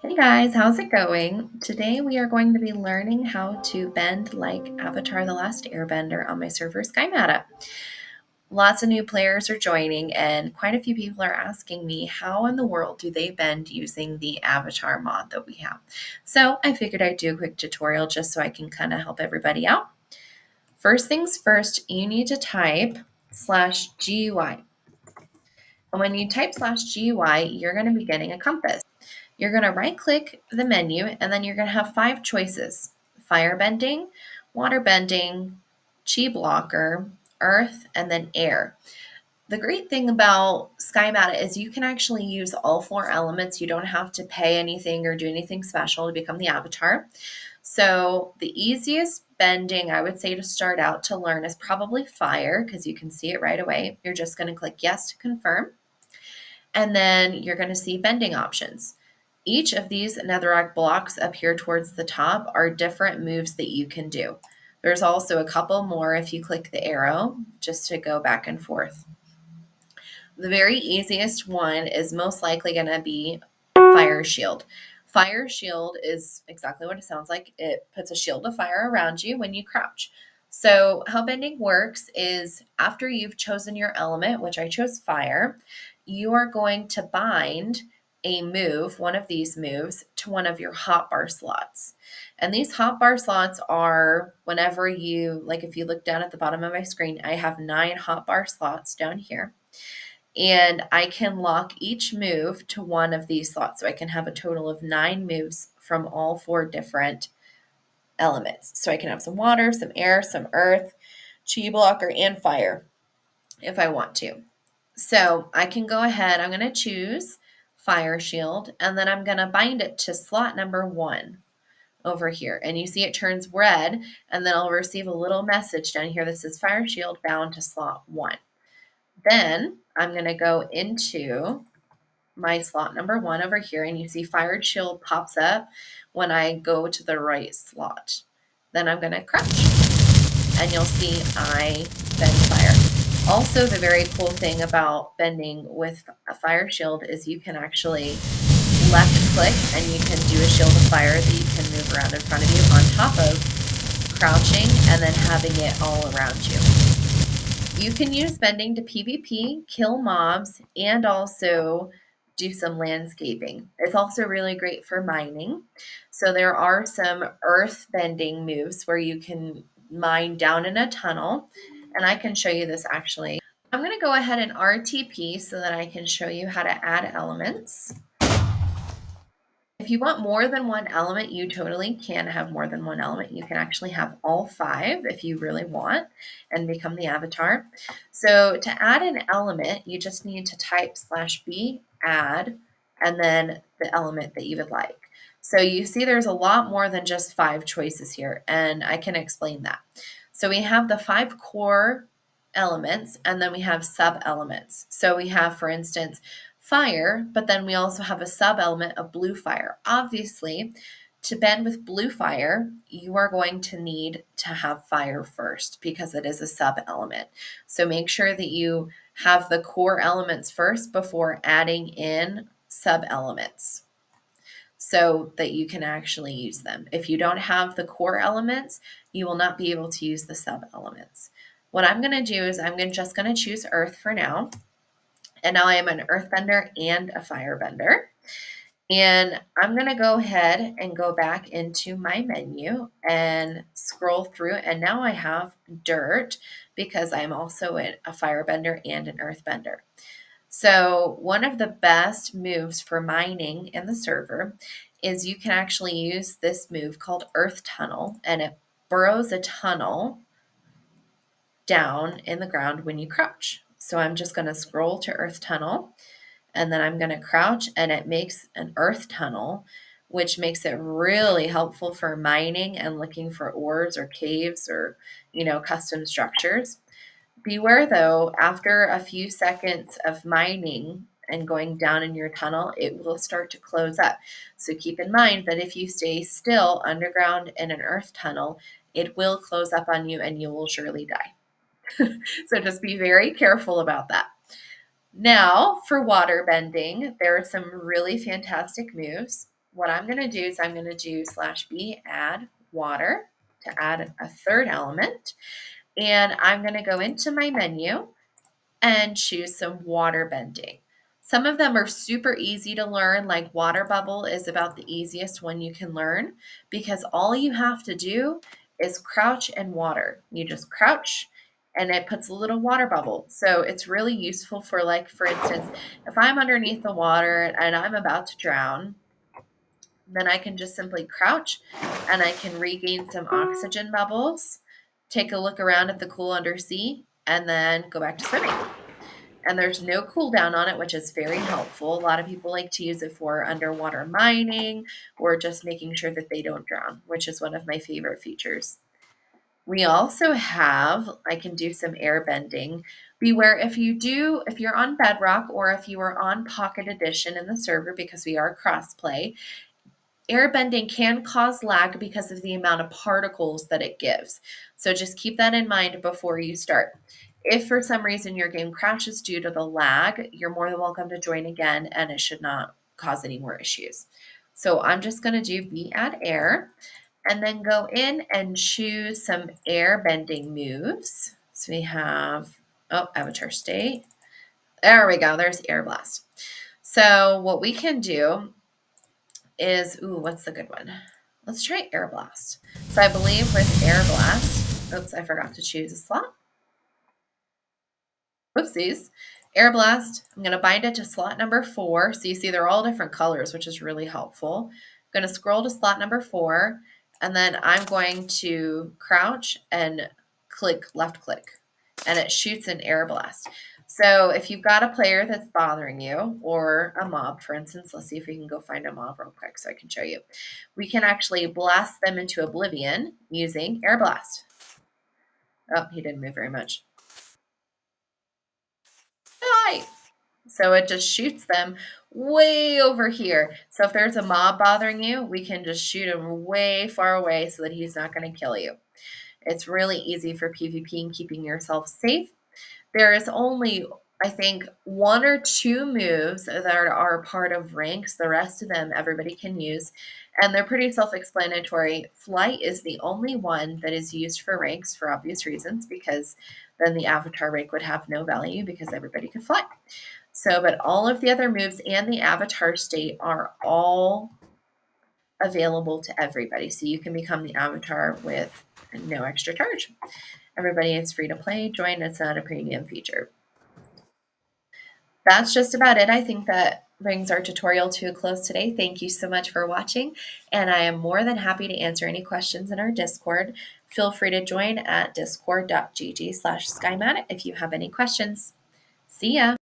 Hey guys, how's it going? Today we are going to be learning how to bend like Avatar the Last Airbender on my server SkyMata. Lots of new players are joining, and quite a few people are asking me how in the world do they bend using the Avatar mod that we have. So I figured I'd do a quick tutorial just so I can kind of help everybody out. First things first, you need to type /GUI. And when you type /GUI, you're going to be getting a compass. You're going to right click the menu and then you're going to have 5 choices: fire bending, water bending, chi blocker, earth, and then air. The great thing about SkyMata is you can actually use all 4 elements. You don't have to pay anything or do anything special to become the avatar. So the easiest bending I would say to start out to learn is probably fire, because you can see it right away. You're just going to click yes to confirm. And then you're going to see bending options. Each of these netherrack blocks up here towards the top are different moves that you can do. There's also a couple more if you click the arrow just to go back and forth. The very easiest one is most likely going to be fire shield. Fire shield is exactly what it sounds like. It puts a shield of fire around you when you crouch. So how bending works is after you've chosen your element, which I chose fire, you are going to bind a move, one of these moves, to one of your hotbar slots. And these hotbar slots are whenever you, like if you look down at the bottom of my screen, I have 9 hotbar slots down here. And I can lock each move to one of these slots. So I can have a total of 9 moves from all 4 different elements. So I can have some water, some air, some earth, chi blocker, and fire if I want to. So I can go ahead, I'm going to choose fire shield, and then I'm going to bind it to slot number 1 over here. And you see it turns red, and then I'll receive a little message down here that says fire shield bound to slot 1. Then I'm going to go into my slot number 1 over here, and you see fire shield pops up when I go to the right slot. Then I'm going to crouch, and you'll see I bend fire. Also, the very cool thing about bending with a fire shield is you can actually left click and you can do a shield of fire that you can move around in front of you on top of crouching and then having it all around you. You can use bending to PvP, kill mobs, and also do some landscaping. It's also really great for mining. So there are some earth bending moves where you can mine down in a tunnel, and I can show you this actually. I'm going to go ahead and RTP so that I can show you how to add elements. If you want more than one element, you totally can have more than one element. You can actually have all 5 if you really want and become the avatar. So to add an element, you just need to type /B add and then the element that you would like. So you see there's a lot more than just 5 choices here, and I can explain that. So we have the 5 core elements, and then we have sub elements. So we have, for instance, fire, but then we also have a sub element of blue fire. Obviously, to bend with blue fire, you are going to need to have fire first because it is a sub element. So make sure that you have the core elements first before adding in sub elements so that you can actually use them. If you don't have the core elements, you will not be able to use the sub elements. What I'm going to do is I'm just going to choose earth for now. And now I am an earthbender and a firebender. And I'm going to go ahead and go back into my menu and scroll through. And now I have dirt because I'm also a firebender and an earthbender. So one of the best moves for mining in the server is you can actually use this move called Earth Tunnel, and it burrows a tunnel down in the ground when you crouch. So I'm just going to scroll to Earth Tunnel, and then I'm going to crouch, and it makes an earth tunnel, which makes it really helpful for mining and looking for ores or caves or, custom structures. Beware though, after a few seconds of mining and going down in your tunnel, it will start to close up. So keep in mind that if you stay still underground in an earth tunnel, it will close up on you and you will surely die. So just be very careful about that. Now, for water bending, there are some really fantastic moves. what I'm going to do is I'm going to do /b add water to add a third element. And I'm going to go into my menu and choose some water bending. Some of them are super easy to learn, like water bubble is about the easiest one you can learn because all you have to do is crouch and water. You just crouch and it puts a little water bubble. So it's really useful for, like, for instance, if I'm underneath the water and I'm about to drown, then I can just simply crouch and I can regain some oxygen bubbles, take a look around at the cool undersea, and then go back to swimming. And there's no cooldown on it, which is very helpful. A lot of people like to use it for underwater mining or just making sure that they don't drown, which is one of my favorite features. We also have, I can do some air bending. Beware if you're on Bedrock or if you are on Pocket Edition in the server, because we are crossplay, air bending can cause lag because of the amount of particles that it gives. So just keep that in mind before you start. If for some reason your game crashes due to the lag, you're more than welcome to join again and it should not cause any more issues. So I'm just going to do B add air and then go in and choose some air bending moves. So we have, avatar state. There we go. There's air blast. So what we can do is, what's the good one? Let's try air blast. So I believe with air blast, oops, I forgot to choose a slot. Whoopsies. Air blast, I'm going to bind it to slot number 4. So you see they're all different colors, which is really helpful. I'm going to scroll to slot number 4, and then I'm going to crouch and left click, and it shoots an air blast. So if you've got a player that's bothering you, or a mob, for instance, let's see if we can go find a mob real quick so I can show you. We can actually blast them into oblivion using air blast. Oh, he didn't move very much. Die! So it just shoots them way over here. So if there's a mob bothering you, we can just shoot him way far away so that he's not going to kill you. It's really easy for PvP and keeping yourself safe. There is only, I think, 1 or 2 moves that are part of ranks. The rest of them everybody can use, and they're pretty self-explanatory. Flight is the only one that is used for ranks for obvious reasons, because then the avatar rank would have no value because everybody could fly. So, but all of the other moves and the avatar state are all available to everybody. So you can become the avatar with no extra charge. Everybody is free to play, join, it's not a premium feature. That's just about it. I think that brings our tutorial to a close today. Thank you so much for watching, and I am more than happy to answer any questions in our Discord. Feel free to join at discord.gg/SkyMata if you have any questions. See ya!